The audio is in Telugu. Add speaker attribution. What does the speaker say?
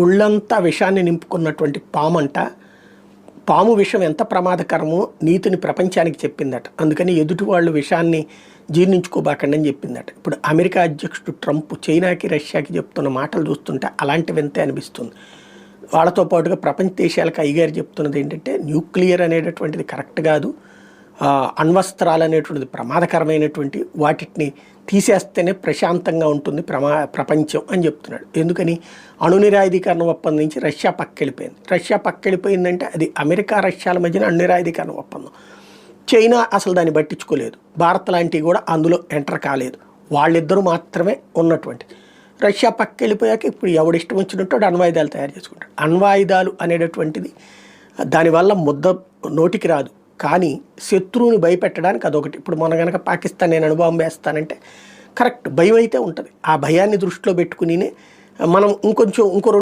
Speaker 1: ఒళ్ళంతా విషాన్ని నింపుకున్నటువంటి పామంట పాము విషం ఎంత ప్రమాదకరమో నీతిని ప్రపంచానికి చెప్పిందట. అందుకని ఎదుటి వాళ్ళు విషాన్ని జీర్ణించుకోబాకండి అని చెప్పిందట. ఇప్పుడు అమెరికా అధ్యక్షుడు ట్రంప్ చైనాకి రష్యాకి చెప్తున్న మాటలు చూస్తుంటే అలాంటి వింతే అనిపిస్తుంది. వాళ్ళతో పాటుగా ప్రపంచ దేశాలకు అయ్యగారు చెప్తున్నది ఏంటంటే న్యూక్లియర్ అనేటటువంటిది కరెక్ట్ కాదు, అణ్వస్త్రాలు అనేటువంటిది ప్రమాదకరమైనటువంటి వాటిని తీసేస్తేనే ప్రశాంతంగా ఉంటుంది ప్రపంచం అని చెప్తున్నాడు. ఎందుకని అణునిరాయుధీకరణ ఒప్పందం నుంచి రష్యా పక్కెళ్ళిపోయింది. రష్యా పక్కెళ్ళిపోయిందంటే అది అమెరికా రష్యాల మధ్యన అణునిరాయుధీకరణ ఒప్పందం. చైనా అసలు దాన్ని పట్టించుకోలేదు, భారత్ లాంటివి కూడా అందులో ఎంటర్ కాలేదు, వాళ్ళిద్దరూ మాత్రమే ఉన్నటువంటి. రష్యా పక్కెళ్ళిపోయాక ఇప్పుడు ఎవడిష్టం వచ్చినట్టు అణ్వాయుధాలు తయారు చేసుకుంటాడు. అణ్వాయుధాలు అనేటటువంటిది దానివల్ల ముద్ద నోటికి రాదు, కానీ శత్రువుని భయపెట్టడానికి అదొకటి. ఇప్పుడు మన కనుక పాకిస్తాన్ నేను అణుబాంబు వేస్తానంటే కరెక్ట్ భయం అయితే ఉంటుంది. ఆ భయాన్ని దృష్టిలో పెట్టుకుని మనం ఇంకో